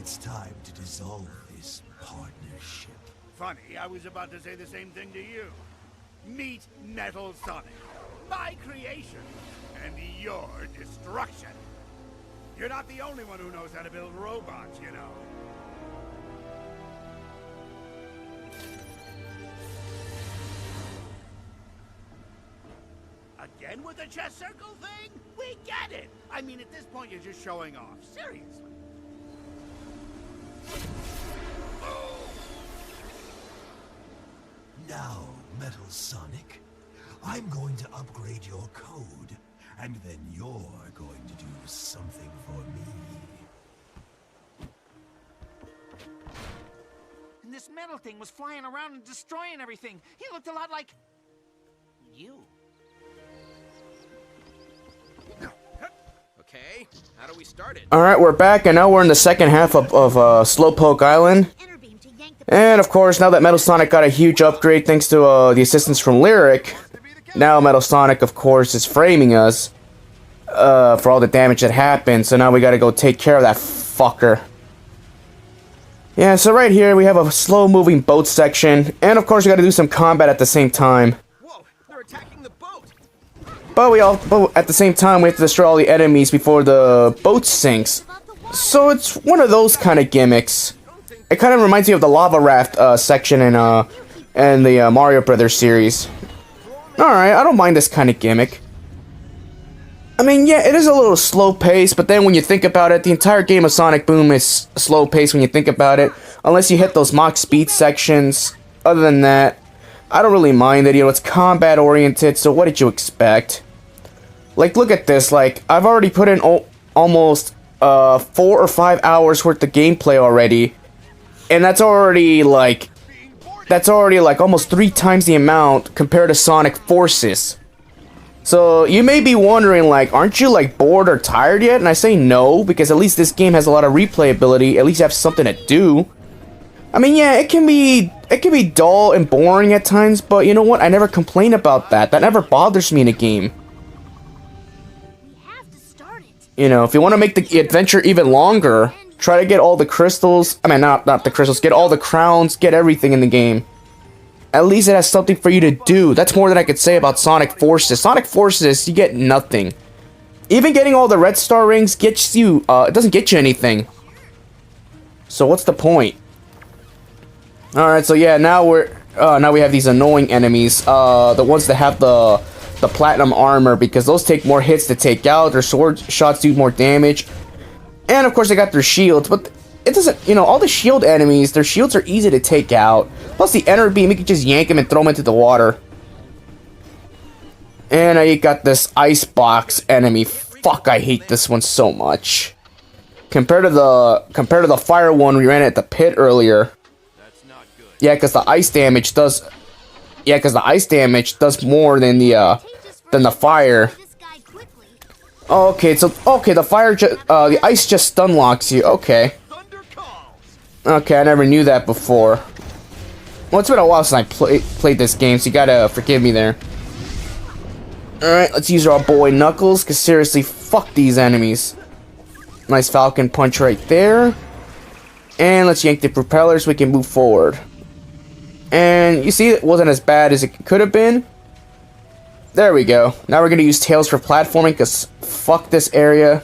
it's time to dissolve this partnership. Funny, I was about to say the same thing to you. Meet Metal Sonic, my creation, and your destruction. You're not the only one who knows how to build robots, you know. Again with the chess circle thing? We get it! I mean, at this point, you're just showing off. Seriously. Now, Metal Sonic, I'm going to upgrade your code, and then you're going to do something for me. And this metal thing was flying around and destroying everything. He looked a lot like... you. Okay, how do we start it? Alright, we're back, and now we're in the second half of Slopoke Island. And of course, now that Metal Sonic got a huge upgrade thanks to the assistance from Lyric, now Metal Sonic, of course, is framing us for all the damage that happened. So now we gotta go take care of that fucker. Yeah, so right here we have a slow-moving boat section, and of course we gotta do some combat at the same time. Whoa, they're attacking the boat! But at the same time, we have to destroy all the enemies before the boat sinks. So it's one of those kind of gimmicks. It kind of reminds me of the lava raft section in the Mario Brothers series. Alright, I don't mind this kind of gimmick. I mean, yeah, it is a little slow-paced, but then when you think about it, the entire game of Sonicboom is slow-paced when you think about it. Unless you hit those Mach speed sections. Other than that, I don't really mind it. You know, it's combat-oriented, so what did you expect? Like, look at this. Like, I've already put in almost 4 or 5 hours worth of gameplay already. And that's already like almost 3 times the amount compared to Sonic Forces. So you may be wondering, like, aren't you like bored or tired yet? And I say no, because at least this game has a lot of replayability. At least you have something to do. I mean, yeah, it can be dull and boring at times, but you know what? I never complain about that. That never bothers me in a game. You know, if you want to make the adventure even longer, try to get all the crystals. I mean, not the crystals. Get all the crowns. Get everything in the game. At least it has something for you to do. That's more than I could say about Sonic Forces. Sonic Forces, you get nothing. Even getting all the red star rings gets you. It doesn't get you anything. So what's the point? All right. So yeah, now we have these annoying enemies. The ones that have the platinum armor, because those take more hits to take out. Their sword shots do more damage. And of course they got their shields, but it doesn't, you know, all the shield enemies, their shields are easy to take out. Plus the enter beam, you can just yank them and throw them into the water. And I got this ice box enemy. Fuck, I hate this one so much. Compared to the fire one we ran at the pit earlier. That's not good. Yeah, because the ice damage does more than the fire. Okay, so the ice just stun locks you. Okay. Okay, I never knew that before. Well, it's been a while since I played this game, so you gotta forgive me there. Alright, let's use our boy Knuckles, because seriously, fuck these enemies. Nice Falcon Punch right there. And let's yank the propellers so we can move forward. And you see, it wasn't as bad as it could have been. There we go. Now we're gonna use Tails for platforming, because fuck this area.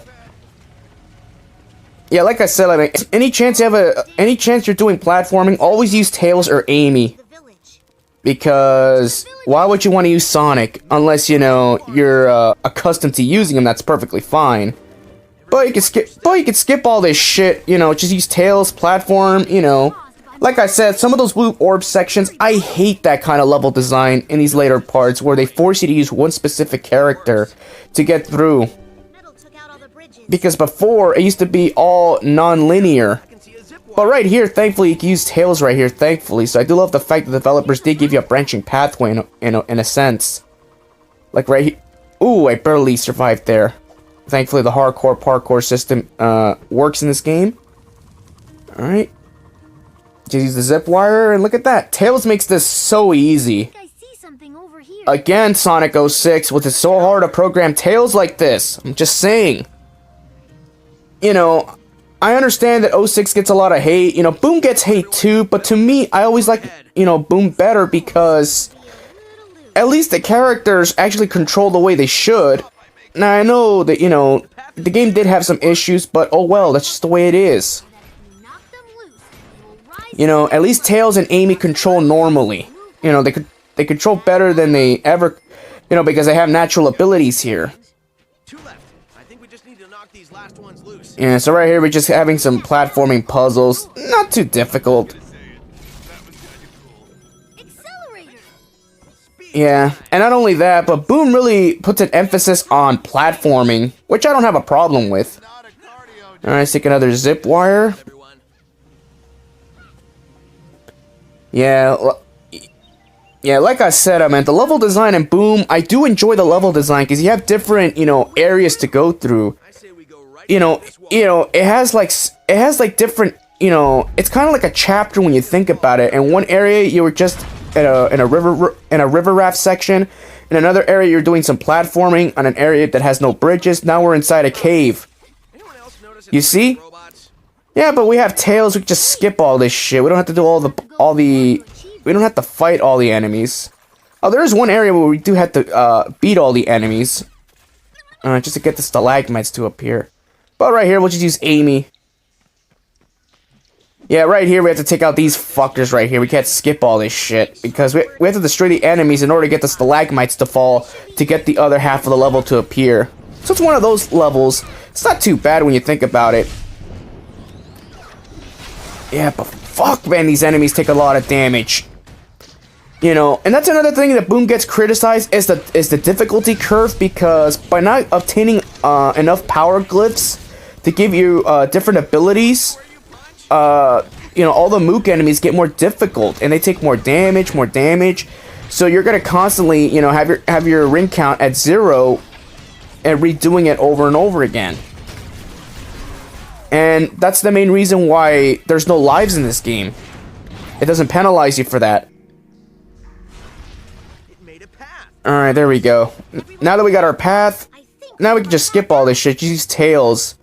Yeah, like I said, I mean, any chance you're doing platforming, always use Tails or Amy. Because why would you want to use Sonic unless, you know, you're accustomed to using him? That's perfectly fine. But you can skip all this shit, you know, just use Tails, platform, you know. Like I said, some of those blue orb sections, I hate that kind of level design in these later parts where they force you to use one specific character to get through. Because before, it used to be all non-linear. But right here, thankfully, you can use Tails right here, thankfully. So I do love the fact that the developers did give you a branching pathway in a sense. Like right here. Ooh, I barely survived there. Thankfully, the hardcore parkour system works in this game. Alright. Just use the zip wire, and look at that. Tails makes this so easy. Again, Sonic 06, with it so hard to program Tails like this. I'm just saying. You know, I understand that 06 gets a lot of hate. You know, Boom gets hate too, but to me, I always like, you know, Boom better because at least the characters actually control the way they should. Now, I know that, you know, the game did have some issues, but oh well, that's just the way it is. You know, at least Tails and Amy control normally. You know, they control better than they ever, you know, because they have natural abilities here. Two left. I think we just need to knock these last ones loose. Yeah, so right here we're just having some platforming puzzles. Not too difficult. Yeah, and not only that, but Boom really puts an emphasis on platforming, which I don't have a problem with. Alright, let's take another zip wire. Yeah, like I said, I meant the level design in Boom, I do enjoy the level design because you have different, you know, areas to go through. You know, it has like different, you know, it's kind of like a chapter when you think about it. In one area, you were just in a river raft section. In another area, you're doing some platforming on an area that has no bridges. Now we're inside a cave. You see? Yeah, but we have Tails. We can just skip all this shit. We don't have to do we don't have to fight all the enemies. Oh, there is one area where we do have to beat all the enemies. Just to get the stalagmites to appear. But right here, we'll just use Amy. Yeah, right here, we have to take out these fuckers right here. We can't skip all this shit. Because we have to destroy the enemies in order to get the stalagmites to fall. To get the other half of the level to appear. So it's one of those levels. It's not too bad when you think about it. Yeah, but fuck, man, these enemies take a lot of damage. You know, and that's another thing that Boom gets criticized is the difficulty curve, because by not obtaining enough power glyphs to give you different abilities, you know, all the Mook enemies get more difficult and they take more damage. So you're gonna constantly, you know, have your ring count at 0 and redoing it over and over again. And that's the main reason why there's no lives in this game. It doesn't penalize you for that. Alright, there we go. Now that we got our path, now we can just skip all this shit. Use Tails.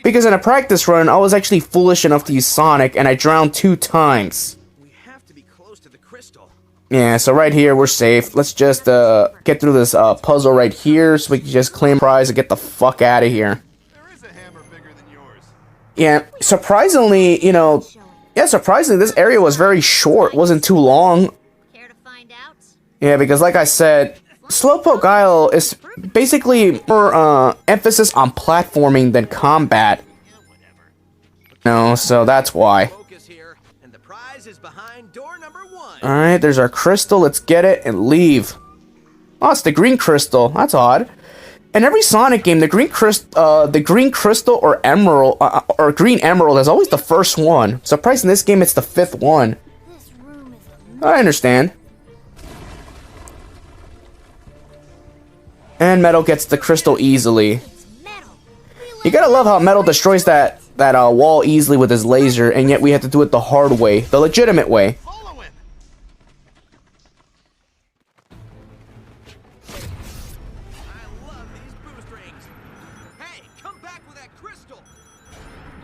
Because in a practice run, I was actually foolish enough to use Sonic, and I drowned 2 times. We have to be close to the crystal. Yeah, so right here, we're safe. Let's just get through this puzzle right here, so we can just claim prize and get the fuck out of here. There is a hammer bigger than yours. Yeah, surprisingly, you know, surprisingly, this area was very short. It wasn't too long. Care to find out? Yeah, because like I said, Slopoke Isle is basically more emphasis on platforming than combat. No, so that's why. Focus here, and the prize is behind door number 1. Alright, there's our crystal. Let's get it and leave. Oh, it's the green crystal. That's odd. In every Sonic game, the green crystal or emerald or green emerald is always the first one. Surprised in this game, it's the 5th one. This room is I understand. And Metal gets the crystal easily. metal. You gotta love how Metal destroys that wall easily with his laser, and yet we have to do it the hard way, the legitimate way. Follow him. I love these boost rings. Hey, come back with that crystal.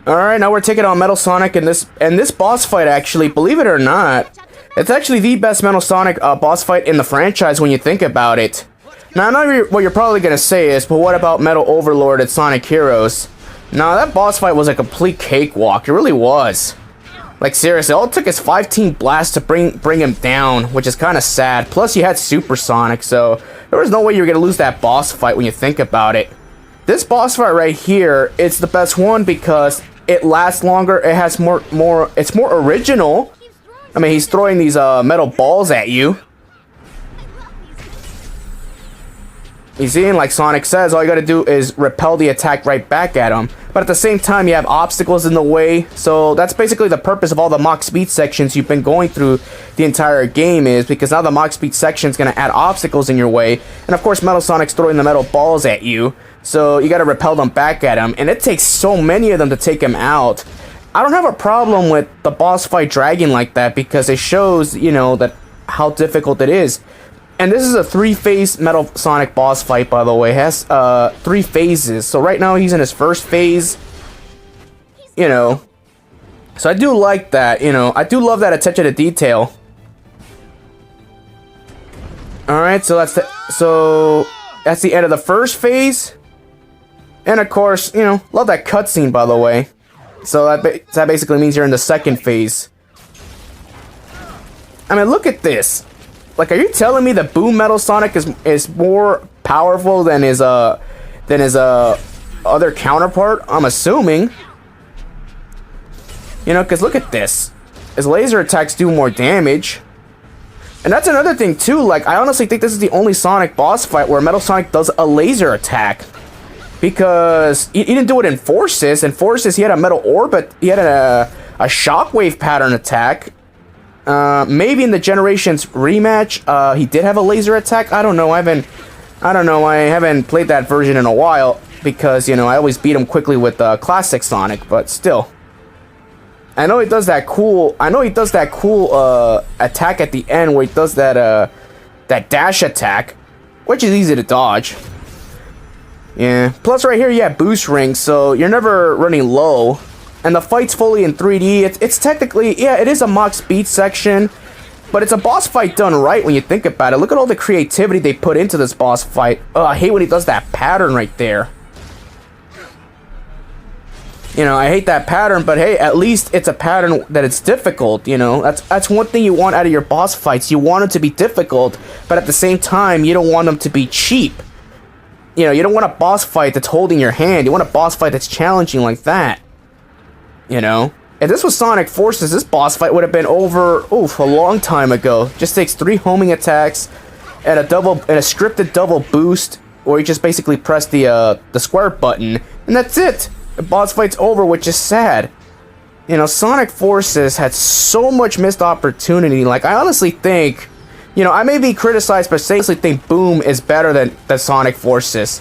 Alright, now we're taking on Metal Sonic in this boss fight, actually, believe it or not. It's actually the best Metal Sonic boss fight in the franchise when you think about it. Now, I know what you're probably gonna say is, but what about Metal Overlord at Sonic Heroes? Nah, that boss fight was a complete cakewalk. It really was. Like, seriously, all it took is 15 blasts to bring him down, which is kind of sad. Plus, you had Super Sonic, so there was no way you were gonna lose that boss fight when you think about it. This boss fight right here, it's the best one because it lasts longer. It has it's more original. I mean, he's throwing these metal balls at you. You see, and like Sonic says, all you gotta do is repel the attack right back at him. But at the same time, you have obstacles in the way. So that's basically the purpose of all the Mach Speed sections you've been going through the entire game, is because now the Mach Speed section is gonna add obstacles in your way. And of course, Metal Sonic's throwing the metal balls at you. So you gotta repel them back at him. And it takes so many of them to take him out. I don't have a problem with the boss fight dragging like that, because it shows, you know, that how difficult it is. And this is a 3-phase Metal Sonic boss fight, by the way. It has 3 phases. So right now he's in his first phase. He's you know. So I do like that, you know. I do love that attention to detail. Alright, so that's the end of the first phase. And of course, you know, love that cutscene, by the way. So that basically means you're in the second phase. I mean, look at this. Like, are you telling me that Boom Metal Sonic is more powerful than his other counterpart? I'm assuming. You know, because look at this. His laser attacks do more damage. And that's another thing too, like, I honestly think this is the only Sonic boss fight where Metal Sonic does a laser attack. Because he didn't do it in Forces. In Forces, he had a metal orbit, he had a shockwave pattern attack. Maybe in the Generations rematch, he did have a laser attack. I don't know, I haven't played that version in a while. Because, you know, I always beat him quickly with Classic Sonic, but still. I know he does that cool attack at the end where he does that dash attack, which is easy to dodge. Yeah. Plus right here you have boost rings, so you're never running low. And the fight's fully in 3D. It's technically, yeah, it is a mock speed section, but it's a boss fight done right when you think about it. Look at all the creativity they put into this boss fight. Oh, I hate when he does that pattern right there. You know, I hate that pattern, but hey, at least it's a pattern that it's difficult, you know? That's one thing you want out of your boss fights. You want them to be difficult, but at the same time, you don't want them to be cheap. You know, you don't want a boss fight that's holding your hand. You want a boss fight that's challenging like that. You know? If this was Sonic Forces, this boss fight would have been over, a long time ago. Just takes 3 homing attacks and a scripted double boost, where you just basically press the square button, and that's it. The boss fight's over, which is sad. You know, Sonic Forces had so much missed opportunity. Like, I honestly think, you know, I may be criticized, but I honestly think Boom is better than Sonic Forces.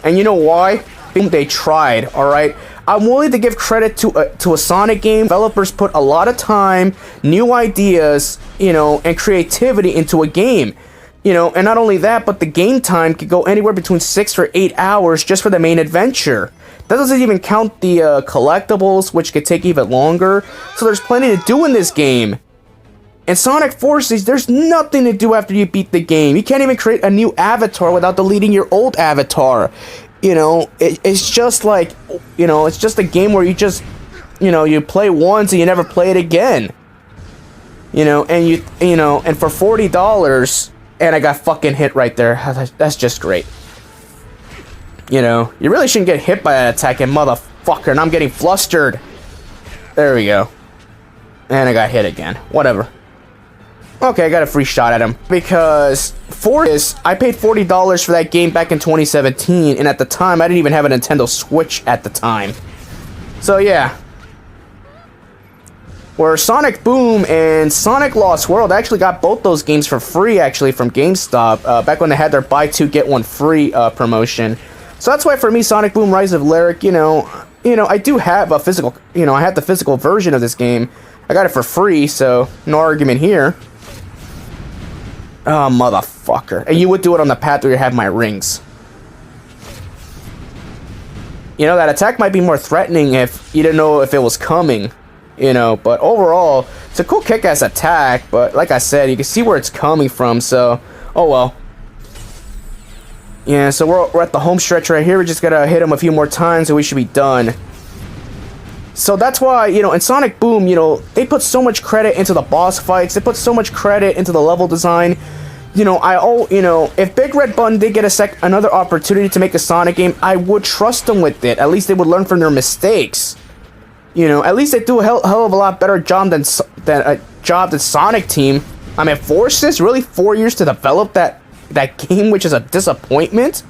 And you know why? Boom, they tried, alright? I'm willing to give credit to a Sonic game. Developers put a lot of time, new ideas, you know, and creativity into a game. You know, and not only that, but the game time could go anywhere between 6 or 8 hours just for the main adventure. That doesn't even count the collectibles, which could take even longer. So there's plenty to do in this game. In Sonic Forces, there's nothing to do after you beat the game. You can't even create a new avatar without deleting your old avatar. You know, it's just like, you know, it's just a game where you just, you know, you play once and you never play it again. You know, and and for $40, and I got fucking hit right there. That's just great. You know, you really shouldn't get hit by that attacking motherfucker, and I'm getting flustered. There we go. And I got hit again. Whatever. Okay, I got a free shot at him. Because for this, I paid $40 for that game back in 2017, and at the time, I didn't even have a Nintendo Switch at the time. So yeah. Where Sonic Boom and Sonic Lost World, I actually got both those games for free, actually, from GameStop, back when they had their buy two, get one free promotion. So that's why for me, Sonic Boom Rise of Lyric, you know, I do have a physical, I have the physical version of this game. I got it for free, so no argument here. Oh, motherfucker. And you would do it on the path where you have my rings. You know, that attack might be more threatening if you didn't know if it was coming. You know, but overall, it's a cool kick-ass attack, but like I said, you can see where it's coming from, so, oh well. Yeah, so we're at the home stretch right here. We just gotta hit him a few more times and we should be done. So that's why, in Sonic Boom, they put so much credit into the boss fights. They put so much credit into the level design. If Big Red Button did get another opportunity to make a Sonic game, I would trust them with it. At least they would learn from their mistakes. At least they do a hell of a lot better job than Sonic Team. I mean, Forces, really 4 years to develop that game, which is a disappointment.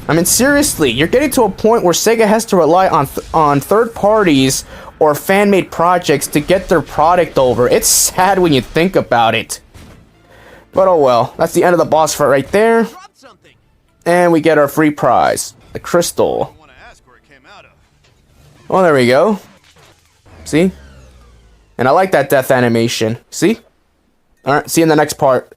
I mean, seriously, you're getting to a point where Sega has to rely on third parties or fan-made projects to get their product over. It's sad when you think about it. But oh well, that's the end of the boss fight right there. And we get our free prize, the crystal. Well, there we go. See? And I like that death animation. See? Alright, see you in the next part.